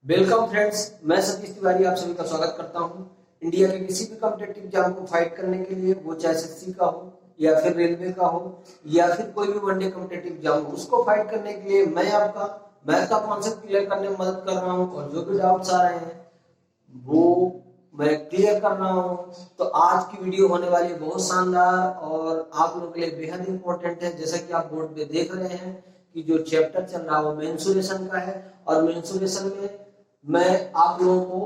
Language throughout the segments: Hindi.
वेलकम फ्रेंड्स, मैं सतीश तिवारी आप सभी का स्वागत करता हूं। इंडिया के किसी भी कॉम्पिटिटिव एग्जाम को फाइट करने के लिए, वो चाहे एसएससी का हो या फिर रेलवे का हो या फिर कोई भी वनडे कॉम्पिटिटिव एग्जाम हो, उसको फाइट करने के लिए मैं आपका मैथ का कॉन्सेप्ट क्लियर करने में मदद कर रहा हूं और जो भी डाउट्स आ रहे हैं वो मैं क्लियर कर रहा हूँ। तो आज की वीडियो होने वाली है बहुत शानदार और आप लोगों के लिए बेहद इंपॉर्टेंट है। जैसा कि आप बोर्ड पे देख रहे हैं कि जो चैप्टर चल रहा है वो मेंसुरेशन का है और मेंसुरेशन में मैं आप लोगों को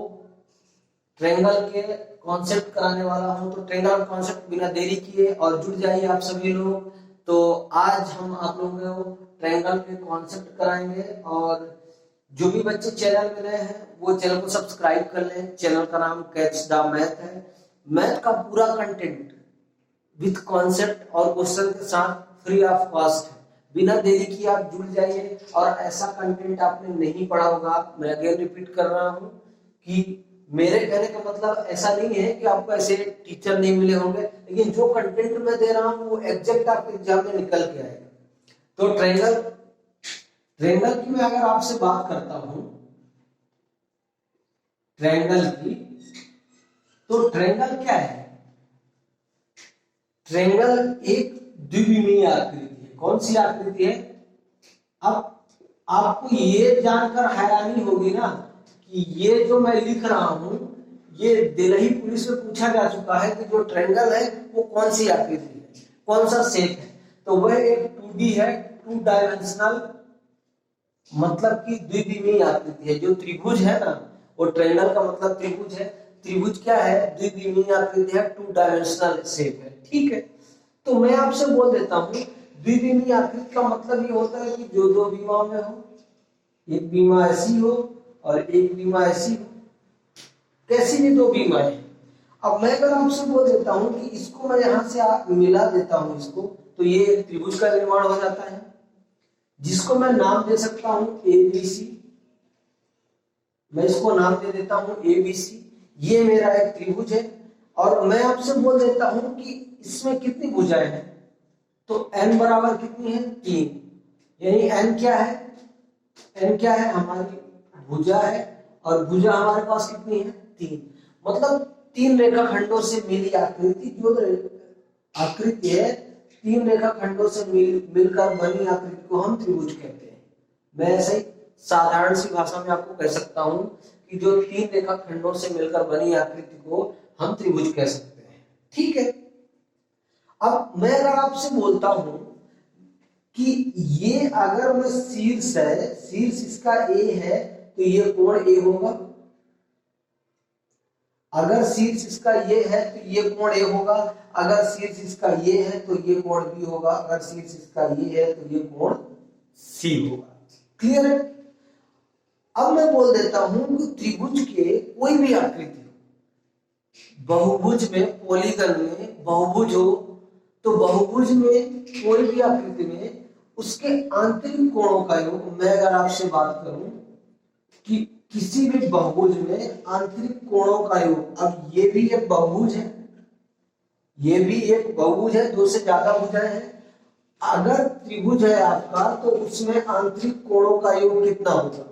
ट्रायंगल के कॉन्सेप्ट कराने वाला हूं। तो ट्रायंगल कॉन्सेप्ट बिना देरी किए और जुड़ जाइए आप सभी लोग। तो आज हम आप लोगों को ट्रायंगल के कॉन्सेप्ट कराएंगे और जो भी बच्चे चैनल में नए हैं वो चैनल को सब्सक्राइब कर लें। चैनल का नाम कैच द मैथ है। मैथ का पूरा कंटेंट विथ कॉन्सेप्ट और क्वेश्चन के साथ फ्री ऑफ कॉस्ट है। बिना देरी किए आप जुड़ जाइए और ऐसा कंटेंट आपने नहीं पढ़ा होगा। मैं अगेन रिपीट कर रहा हूं कि मेरे कहने का मतलब ऐसा नहीं है कि आपको ऐसे टीचर नहीं मिले होंगे, लेकिन जो कंटेंट मैं दे रहा हूं वो एग्जैक्ट आपके एग्जाम में निकल के आएगा। तो ट्रायंगल ट्रायंगल की मैं अगर आपसे बात करता हूं ट्रायंगल की, तो ट्रायंगल क्या है? ट्रायंगल एक द्विविमीय आकृति है। कौन सी आकृति है? अब आपको ये जानकर हैरानी होगी ना कि ये जो मैं लिख रहा हूं ये दिल्ली पुलिस में पूछा जा चुका है कि जो ट्रायंगल है वो कौन सी आकृति है, कौन सा शेप है। तो वह एक 2D है, 2 डायमेंशनल, मतलब कि द्विविमीय आकृति है। जो त्रिभुज है ना, वो ट्रायंगल का मतलब त्रिभुज है। त्रिभुज क्या है? द्विविमीय आकृति है, 2 डायमेंशनल शेप है। ठीक है, तो मैं आपसे बोल देता हूं द्विविमीय आकृति का मतलब ये होता है कि जो दो विमाओं में हो, एक बीमा ऐसी हो और एक बीमा ऐसी हो, कैसी भी दो बीमाएं। अब मैं अगर आपसे बोल देता हूं कि इसको मैं यहां से मिला देता हूं इसको, तो ये एक त्रिभुज का निर्माण हो जाता है, जिसको मैं नाम दे सकता हूं एबीसी। मैं इसको नाम दे देता हूं एबीसी। ये मेरा एक त्रिभुज है और मैं आपसे बोल देता हूं कि इसमें कितनी भुजाएं हैं। तो n बराबर कितनी है? 3। यानी n क्या है? n क्या है? हमारी भुजा है और भुजा हमारे पास कितनी है? 3। मतलब 3 रेखाखंडों से मिली आकृति, जो आकृति है 3 रेखाखंडों से मिलकर बनी आकृति को हम त्रिभुज कहते हैं। मैं ऐसे ही साधारण सी भाषा में आपको कह सकता हूं कि जो 3 रेखाखंडों से मिलकर बनी आकृति को हम त्रिभुज कह सकते हैं। ठीक है, अब मैं अगर आपसे बोलता हूं कि ये अगर मैं शीर्ष है, शीर्ष इसका ए है, तो ये कोण ए होगा। अगर शीर्ष इसका ये है तो ये कोण ए होगा। अगर शीर्ष इसका ये है तो ये कोण बी होगा। अगर शीर्ष इसका ये है तो ये कोण सी होगा। क्लियर है? अब मैं बोल देता हूं कि त्रिभुज के कोई भी आकृति, बहुभुज में, पॉलीगन में बहुभुज हो, तो बहुभुज में कोई भी आकृति में उसके आंतरिक कोणों का योग, मैं अगर आपसे बात करूं कि किसी भी बहुभुज में आंतरिक कोणों का योग, अब ये भी एक बहुभुज है, ये भी एक बहुभुज है, 2 से ज्यादा भुजाएं हैं। अगर त्रिभुज है आपका तो उसमें आंतरिक कोणों का योग कितना होगा?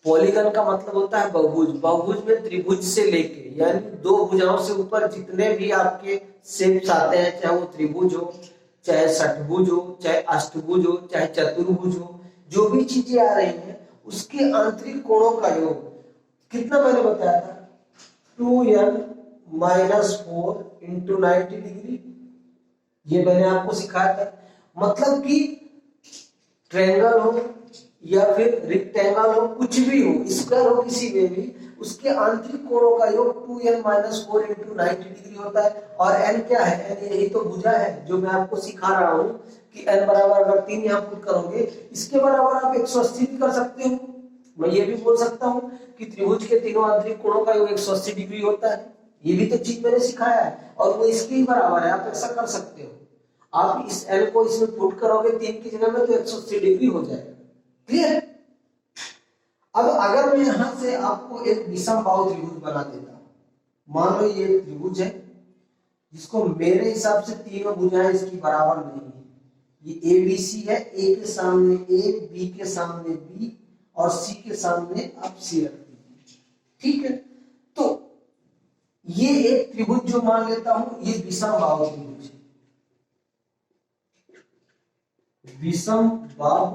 पॉलीगन का मतलब होता है बहुभुज। बहुभुज में त्रिभुज से लेके यानी 2 भुजाओं से ऊपर जितने भी आपके शेप्स आते हैं, चाहे वो त्रिभुज हो, चाहे षटभुज हो, चाहे अष्टभुज हो, चाहे चतुर्भुज हो, जो भी चीजें आ रही हैं उसके आंतरिक कोणों का योग कितना मैंने बताया था? 2n - 4 × 90 degree. ये मैंने आपको सिखाया था। मतलब कि ट्रायंगल हो या फिर रेक्टेंगल हो, कुछ भी हो, स्क्वायर हो, किसी में भी उसके आंतरिक कोणों का योग 2n - 4 × 90 डिग्री होता है। और n क्या है? n यही तो भुजा है जो मैं आपको सिखा रहा हूं कि n बराबर अगर 3 यहां पुट करोगे, इसके बराबर आप 180 भी कर सकते हो। मैं ये भी बोल सकता हूं कि त्रिभुज के तीनों आंतरिक कोणों का योग 180 डिग्री होता है। ये भी तो चीज मैंने सिखाया है और वो इसके ही बराबर है। आप ऐसा कर सकते हो, आप इस n को इसमें पुट करोगे 3 की जगह में तो 180 डिग्री हो जाएगा। क्लियर? अब अगर मैं यहां से आपको एक विषमबाहु त्रिभुज बना देता हूं, मान लो ये त्रिभुज है जिसको मेरे हिसाब से तीनों भुजाएं इसकी बराबर नहीं है। ये ए बी सी है, ए के सामने ए, बी के सामने बी और सी के सामने आप सी रख दीजिए। ठीक है, तो ये एक त्रिभुज जो मान लेता हूं ये विषमबाहु त्रिभुज है, विषमबाहु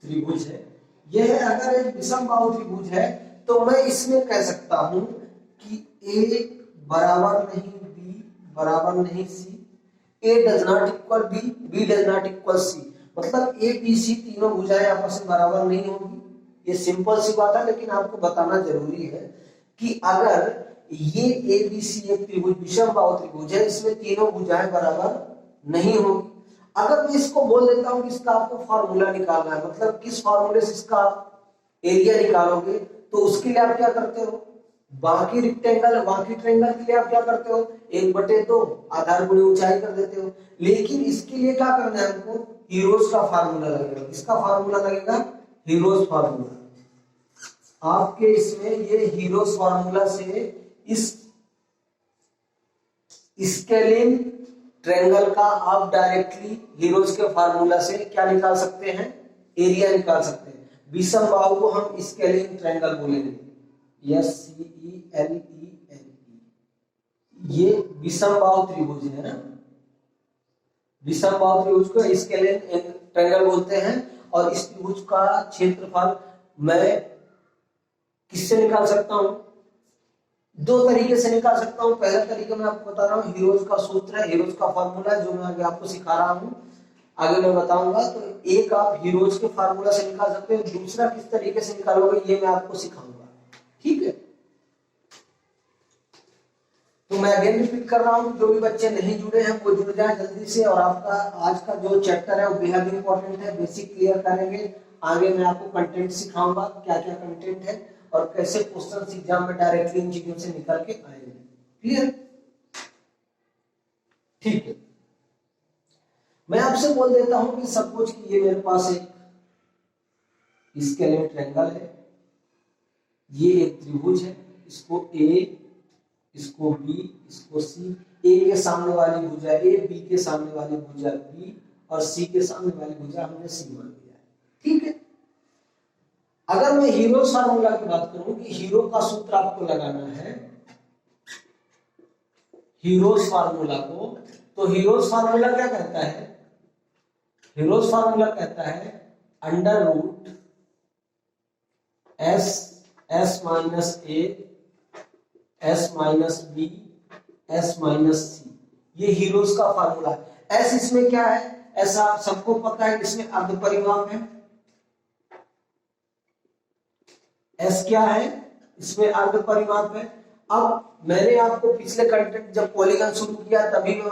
त्रिभुज है। यह अगर एक विषमबाहु त्रिभुज है तो मैं इसमें कह सकता हूं कि ए बराबर नहीं बी बराबर नहीं C, A does not equal B, B does not equal C, मतलब ए बी सी तीनों भुजाएं आपस में बराबर नहीं होगी। ये सिंपल सी बात है, लेकिन आपको बताना जरूरी है कि अगर ये ए बी सी एक त्रिभुज विषमबाहु त्रिभुज है, इसमें तीनों भुजाएं बराबर नहीं होगी। अगर मैं इसको बोल देता हूं कि इसका आपको फॉर्मूला निकालना है, मतलब किस फॉर्मूले से इसका एरिया निकालोगे, तो उसके लिए आप क्या करते हो, बाकी रेक्टेंगल बाकी ट्रायंगल के लिए आप क्या करते हो, 1/2 आधार गुणे ऊंचाई कर देते हो। लेकिन इसके लिए क्या करना है हमको, हीरोज का फार्मूला लगेगा। किसका फार्मूला लगेगा, हीरोज फार्मूला। आपके इसमें ये हीरोज फार्मूला से इस स्केलिंग ट्रायंगल का आप डायरेक्टली हीरोज के फार्मूला से क्या निकाल सकते हैं, एरिया निकाल सकते हैं। विषमबाहु को हम स्केलिंग ट्रायंगल बोलेंगे, SCELENE, ये विषमबाहु त्रिभुज है ना, विषमबाहु त्रिभुज को स्केलिंग ट्रायंगल बोलते हैं। और इस त्रिभुज का क्षेत्रफल मैं किससे निकाल सकता हूं, 2 तरीके से निकाल सकता हूं। पहला तरीका मैं आपको बता रहा हूं, हीरोज का सूत्र है, हीरोज का फार्मूला जो मैं आगे आपको सिखा रहा हूं, आगे मैं बताऊंगा। तो एक आप हीरोज के फार्मूला से निकाल सकते हो, दूसरा किस तरीके से निकालोगे ये मैं आपको सिखाऊंगा। ठीक है, तो मैं अगेन रिपीट कर रहा हूं, जो भी बच्चे नहीं जुड़े हैं वो जुड़ जाए जल्दी से। और आपका आज का जो चैप्टर है वो बेहद इंपॉर्टेंट है, बेसिक क्लियर करेंगे। आगे मैं आपको कंटेंट सिखाऊंगा, क्या क्या कंटेंट है और कैसे क्वेश्चन एग्जाम में डायरेक्टली इन चीजों से निकल के आएंगे। क्लियर, ठीक है। मैं आपसे बोल देता हूं कि सपोज कि ये मेरे पास एक स्केलिंग ट्रायंगल है, ये एक त्रिभुज है, इसको ए, इसको बी, इसको सी। ए के सामने वाली भुजा ए, बी के सामने वाली भुजा बी और सी के सामने वाली भुजा हमने सी मान लिया है। ठीक है, अगर मैं हीरो फार्मूला की बात करूं कि हीरो का सूत्र आपको लगाना है, हीरोज फार्मूला को, तो हीरोज फार्मूला क्या कहता है, हीरोज फार्मूला कहता है under root S minus A, S minus B, S minus C, ये हीरोज का फार्मूला है। एस इसमें क्या है, ऐसा सबको पता है, इसमें अर्ध परिमाप है। एस क्या है, इसमें अर्ध परिमाप है। अब मैंने आपको पिछले कंटेंट जब पॉलीगन शुरू किया तभी मैं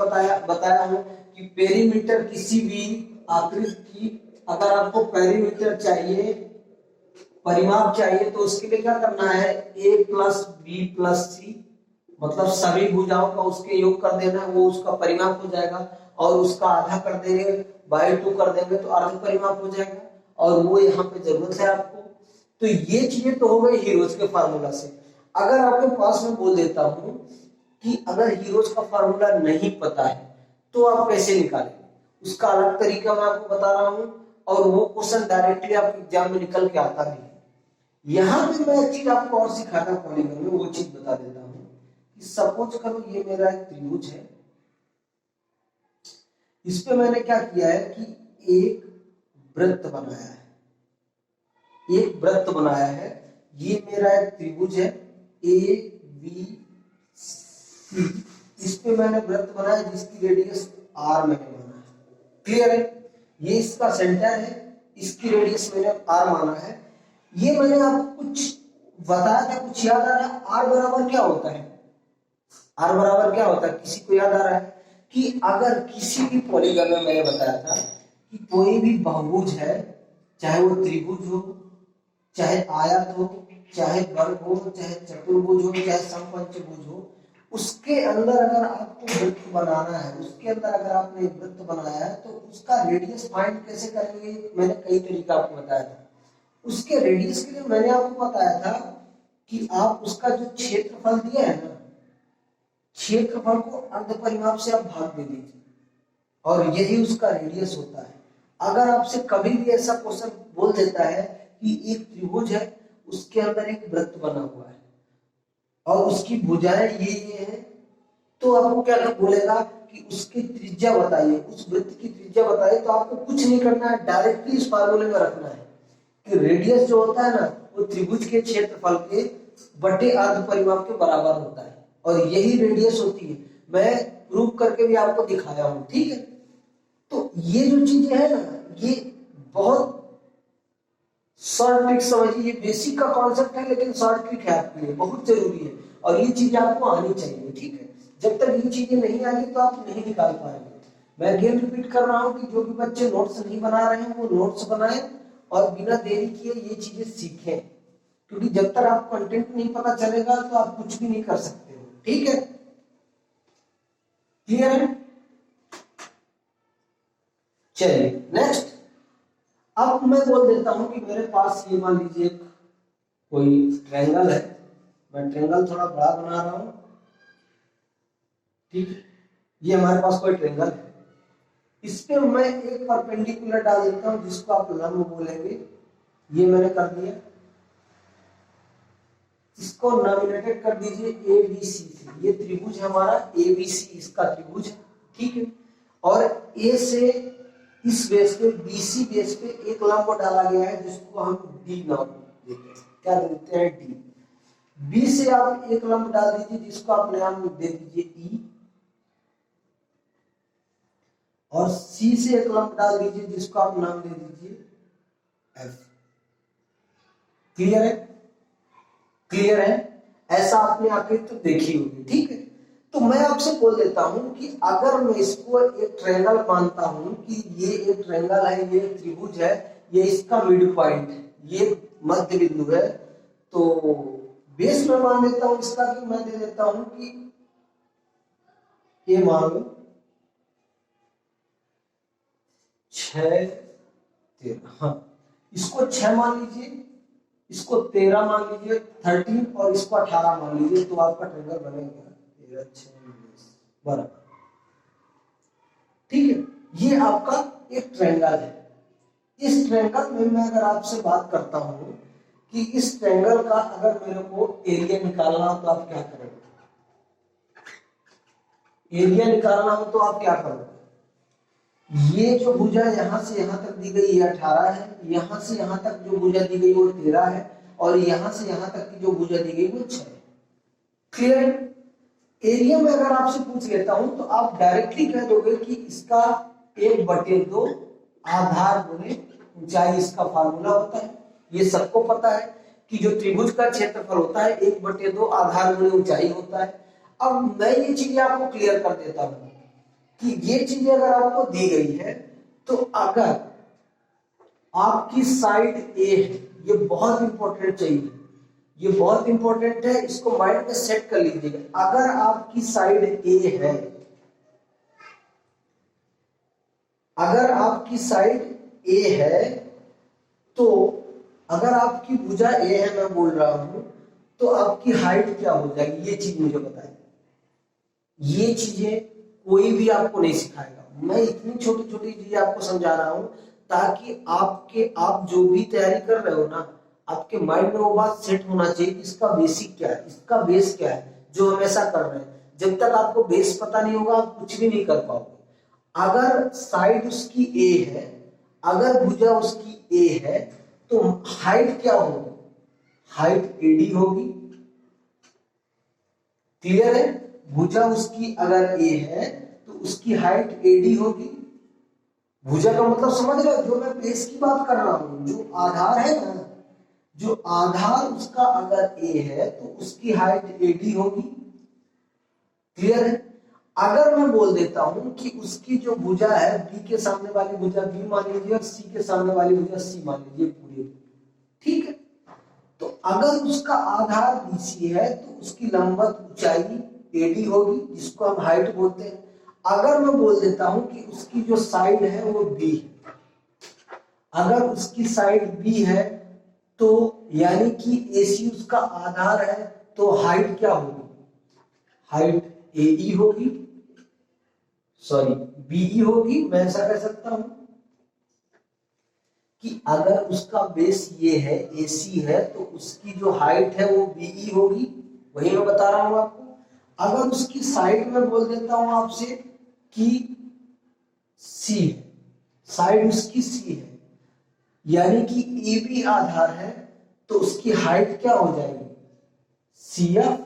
बताया हूं कि पेरीमीटर किसी भी आकृति की, अगर आपको पेरीमीटर चाहिए, परिमाप चाहिए, तो उसके लिए क्या करना है, a प्लस बी प्लस सी, मतलब सभी भुजाओं का उसके योग कर देना, वो उसका परिमाप हो जाएगा। और उसका आधा कर देंगे, बाई 2 कर देंगे तो अर्ध परिमाप हो जाएगा। और वो यहाँ पे जरूरत है आपको। तो ये चीजें तो हो गई हीरोज के फार्मूला से। अगर आपके पास में बोल देता हूं कि अगर हीरोज का फार्मूला नहीं पता है तो आप कैसे निकालेंगे, उसका अलग तरीका मैं आपको बता रहा हूं। और वो क्वेश्चन डायरेक्टली आपके एग्जाम में निकल के आता भी है। यहां पे मैं एक चीज आपको और सिखाता पॉलीगन में, वो चीज बता देता हूं कि सपोज करो ये मेरा एक त्रिभुज है, इस पे मैंने क्या किया है कि एक वृत्त बनाया है, एक वृत्त बनाया है। ये मेरा एक त्रिभुज है ए बी सी, इस पे मैंने वृत्त बनाया जिसकी रेडियस आर मैंने माना है। क्लियर है, ये इसका सेंटर है, इसकी रेडियस मैंने आर माना है। ये मैंने आपको कुछ बताया था, कुछ याद आ रहा है, आर बराबर क्या होता है, आर बराबर क्या होता है, किसी को याद आ रहा है कि अगर किसी भी पॉलीगन में मैंने बताया था कि कोई भी बहुभुज है, चाहे वो त्रिभुज हो, चाहे आयत हो, चाहे वर्ग हो, चाहे चतुर्भुज हो, चाहे समपंचभुज हो, उसके अंदर अगर आपको वृत्त बनाना है, उसके अंदर अगर आपने वृत्त बनाया है तो उसका रेडियस फाइंड कैसे करेंगे, मैंने कई तरीका आपको बताया था। उसके रेडियस के लिए मैंने आपको बताया था कि आप उसका जो क्षेत्रफल दिया है ना, क्षेत्रफल को अर्ध परिमाप से आप भाग दे दीजिए और यही उसका रेडियस होता है। अगर आपसे कभी भी ऐसा क्वेश्चन बोल देता है कि एक त्रिभुज है, उसके अंदर एक वृत्त बना हुआ है और उसकी भुजाएं ये है, तो आपको क्या बोलेगा कि उसकी त्रिज्या बताइए, उस वृत्त की त्रिज्या बताइए। तो आपको कुछ नहीं करना है, डायरेक्टली इस फार्मूले में रखना है कि रेडियस जो होता है ना, वो त्रिभुज के क्षेत्रफल के बटे अर्ध परिमाप के बराबर होता है, और यही रेडियस होती है। मैं प्रूव करके भी आपको दिखाया हूं, ठीक है। तो ये जो चीजें है ना, ये बहुत शॉर्ट ट्रिक समझिए, ये बेसिक का कॉन्सेप्ट है लेकिन शॉर्ट ट्रिक है आपके लिए, बहुत जरूरी है और ये चीजें आपको आनी चाहिए, ठीक है। जब तक ये चीजें नहीं आएंगी तो आप नहीं निकाल पाएंगे। मैं अगेन रिपीट कर रहा हूं कि जो भी बच्चे नोट्स नहीं बना रहे हैं वो नोट्स बनाएं और बिना देरी किए ये चीजें सीखें, क्योंकि जब तक आपको कंटेंट नहीं पता चलेगा तो आप कुछ भी नहीं कर सकते हो, ठीक है। क्लियर है? चलिए नेक्स्ट। अब मैं बोल देता हूं कि मेरे पास ये मान लीजिए कोई ट्रायंगल है, मैं ट्रायंगल थोड़ा बड़ा बना रहा हूं, ठीक है। ये हमारे पास कोई ट्रायंगल है, इस पे मैं एक परपेंडिकुलर डाल देता हूं जिसको आप लंब बोलेंगे। ये मैंने कर दिया, इसको नॉमिनेटेड कर दीजिए ABC से। ये त्रिभुज हमारा ABC, इसका त्रिभुज है, ठीक है। और A से इस बेस पे BC बेस पे एक लंब डाला गया है जिसको हम D नाम देते हैं। क्या देते हैं? D। B से आप एक लंब डाल दीजिए जिसको आप नाम दे दीजिए E, और C से एक लंब डाल दीजिए जिसको आप नाम दे दीजिए F। क्लियर है? क्लियर है? ऐसा आपने आकृति तो देखी होगी, ठीक है। तो मैं आपसे बोल देता हूं कि अगर मैं इसको एक ट्रायंगल मानता हूं कि ये एक ट्रायंगल है, ये त्रिभुज है, ये इसका मिड पॉइंट है, ये मध्य बिंदु है, तो बेस में मान लेता हूं इसका कि मैं दे देता हूं कि ये मान लो 6 13, हाँ इसको 6 मान लीजिए, इसको 13 मान लीजिए, 13 और इसको 18 मान लीजिए, तो आपका ट्रायंगल बनेगा 13 6 बराबर, ठीक है। ये आपका एक ट्रायंगल है। इस ट्रायंगल में मैं अगर आपसे बात करता हूं कि इस ट्रायंगल का अगर मेरे को एरिया निकालना हो तो आप क्या करोगे? एरिया निकालना हो तो आप क्या करोगे? ये जो भुजा यहां से यहां तक दी गई ये 18 है, यहां से यहां तक जो भुजा दी गई वो 13 है, और यहां से यहां तक की जो भुजा दी गई वो 6 है। क्लियर? एरिया में अगर आपसे पूछ लेता हूं तो आप डायरेक्टली कह दोगे कि इसका 1/2 आधार गुणे ऊंचाई, इसका फार्मूला होता है। ये सबको पता है कि जो त्रिभुज का क्षेत्रफल होता है 1/2 आधार गुणे ऊंचाई होता है। अब मैं ये चीजें आपको क्लियर कर देता हूं कि ये चीजें अगर आपको दी गई है तो अगर आपकी साइड A है, ये बहुत इंपॉर्टेंट चाहिए, ये बहुत इंपॉर्टेंट है, इसको माइंड में सेट कर लीजिएगा। अगर आपकी साइड A है, अगर आपकी साइड A है, तो अगर आपकी भुजा A है, मैं बोल रहा हूं, तो आपकी हाइट क्या हो जाएगी? ये चीज मुझे बताइए। ये चीजें कोई भी आपको नहीं सिखाएगा, मैं इतनी छोटी छोटी चीजें आपको समझा रहा हूं ताकि आप जो भी तैयारी कर रहे हो ना, आपके माइंड में वो बात सेट होना चाहिए कि इसका बेसिक क्या है, इसका बेस क्या है, जो हम ऐसा कर रहे हैं। जब तक आपको बेस पता नहीं होगा आप कुछ भी नहीं कर पाओगे। अगर साइड उसकी A है, अगर भुजा उसकी A है, तो हाइट क्या होगी? हाइट AD होगी। क्लियर है? भुजा उसकी अगर A है तो उसकी हाइट AD होगी। भुजा का मतलब समझ रहे हो? जो मैं बेस की बात कर रहा हूं, जो आधार है ना, जो आधार उसका अगर A है तो उसकी हाइट AD होगी। क्लियर है? अगर मैं बोल देता हूं कि उसकी जो भुजा है B के सामने वाली भुजा B मान लीजिए और C के सामने वाली भुजा C मान लीजिए पूरी, ठीक है। तो अगर उसका आधार BC है तो उसकी लंबवत ऊंचाई AD होगी, जिसको हम हाइट बोलते हैं। अगर मैं बोल देता हूं कि उसकी जो साइड है वो B है, अगर उसकी साइड B है तो यानी कि AC उसका आधार है, तो हाइट क्या होगी? हाइट AE होगी, सॉरी BE होगी, मैं ऐसा कह सकता हूं। कि अगर उसका बेस ये है AC है तो उसकी जो हाइट है वो BE होगी, वही मैं बता रहा हूं आपको। अगर उसकी साइड में बोल देता हूं आपसे कि C है, साइड उसकी C है, यानी कि AB आधार है, तो उसकी हाइट क्या हो जाएगी, CF,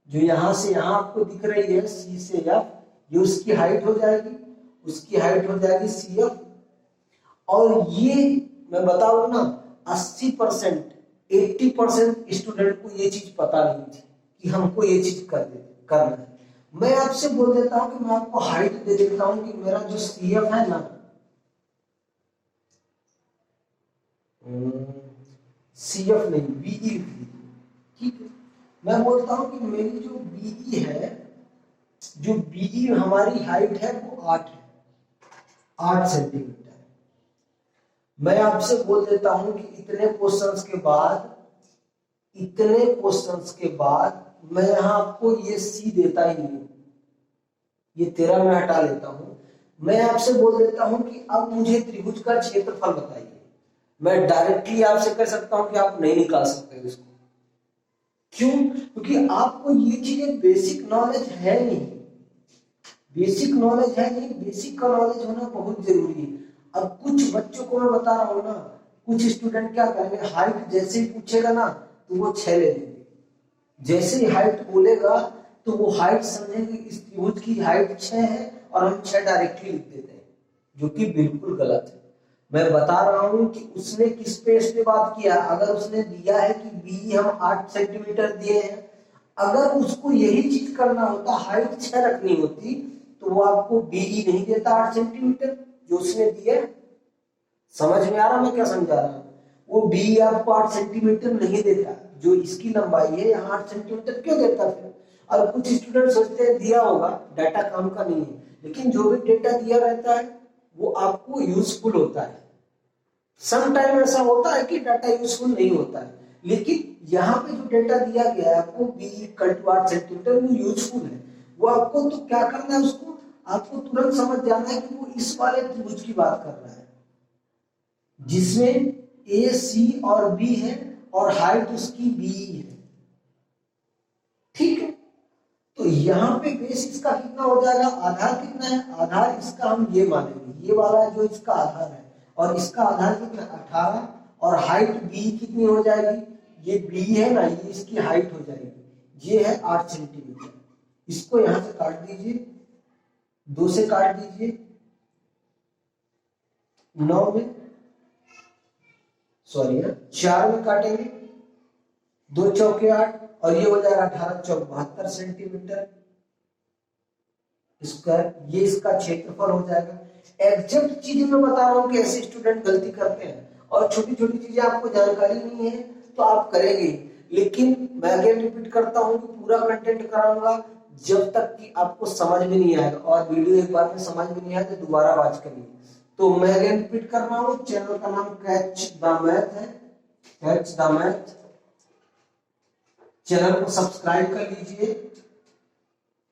जो यहां से यहां आपको दिख रही है C से F, ये उसकी हाइट हो जाएगी, उसकी हाइट हो जाएगी CF। और ये मैं बता रहा हूं ना, 80% 80% स्टूडेंट को ये चीज पता नहीं थी कि हमको ये चीज करना है। मैं आपसे बोल देता हूं कि मैं आपको हाइट दे देता हूं कि मेरा जो CF है ना, CF नहीं BE, ठीक है। मैं बोलता हूं कि मेरी जो BE है, जो BE हमारी हाइट है वो 8 है, 8 सेंटीमीटर। मैं आपसे बोल देता हूं कि इतने क्वेश्चंस के बाद मैं यहां आपको ये C देता ही नहीं, ये 13 मैं हटा लेता हूं। मैं आपसे बोल देता हूं कि अब मुझे त्रिभुज का क्षेत्रफल बताइए। मैं डायरेक्टली आपसे कह सकता हूं कि आप नहीं निकाल सकते इसको। क्यों? क्योंकि आपको ये चीजें बेसिक नॉलेज है नहीं, बेसिक नॉलेज है नहीं, बेसिक का नॉलेज होना बहुत जरूरी है। अब कुछ बच्चों को मैं बता रहा हूं ना, कुछ स्टूडेंट क्या करेंगे, हाइट जैसे ही पूछेगा ना तो वो 6 ले लेंगे, जैसे ही हाइट बोलेगा तो वो हाइट समझेंगे इस त्रिभुज की हाइट 6 है और हम 6 डायरेक्टली लिख देते हैं, जो कि बिल्कुल गलत है। मैं बता रहा हूं कि उसने किस पे इस पे बात किया। अगर उसने दिया है कि BE हम 8 सेंटीमीटर दिए हैं, अगर उसको यही चीज करना होता, हाइट 6 रखनी होती, तो वो आपको BE नहीं देता 8 सेंटीमीटर जो उसने दिया। समझ में आ रहा मैं क्या समझा रहा हूं? वो BE आपको 8 सेंटीमीटर नहीं देता, जो इसकी लंबाई है यहाँ 8 सेंटीमीटर क्यों देता फिर? और कुछ स्टूडेंट सोचते हैं दिया होगा, डाटा काम का नहीं है, लेकिन जो भी डेटा दिया रहता है वो आपको यूजफुल होता है। सम टाइम ऐसा होता है कि डाटा यूजफुल नहीं होता है, लेकिन यहाँ पे जो डेटा दिया गया है आपको BE 8 सेंटीमीटर वो यूजफुल है। वो आपको तो क्या करना है, उसको आपको तुरंत समझ जाना है कि वो इस वाले त्रिभुज की बात कर रहा है जिसमें AC और B है और हाइट उसकी BE है, ठीक है। तो यहाँ पे बेस इसका कितना हो जाएगा, आधार कितना है, आधार इसका हम ये मानेंगे, ये वाला जो इसका आधार है, और इसका आधार कितना 18, और हाइट BE कितनी हो जाएगी, ये B है ना, ये इसकी हाइट हो जाएगी, ये है 8 सेंटीमीटर। इसको यहां से काट दीजिए, 2 से काट दीजिए, 9 में, सॉरी 4 में काटेंगे, 2 चौके 8, और ये हो जाएगा 18 चौक 72 सेंटीमीटर स्क्वायर। ये इसका क्षेत्रफल हो जाएगा। एग्जैक्ट चीजें मैं बता रहा हूं कि ऐसे स्टूडेंट गलती करते हैं, और छोटी छोटी चीजें आपको जानकारी नहीं है तो आप करेंगे, लेकिन मैं अगेन रिपीट करता हूं कि पूरा कंटेंट कराऊंगा जब तक कि आपको समझ में नहीं आएगा, और वीडियो एक बार में समझ में नहीं आए तो दोबारा वॉच करिए। तो मैं अगेन रिपीट कर रहा हूं, चैनल का नाम कैच द मैथ है, कैच द मैथ। चैनल को सब्सक्राइब कर लीजिए,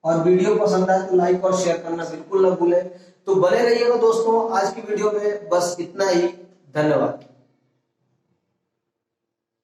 और वीडियो पसंद आए तो लाइक और शेयर करना बिल्कुल ना भूलें। तो बने रहिएगा दोस्तों, आज की वीडियो में बस इतना ही, धन्यवाद।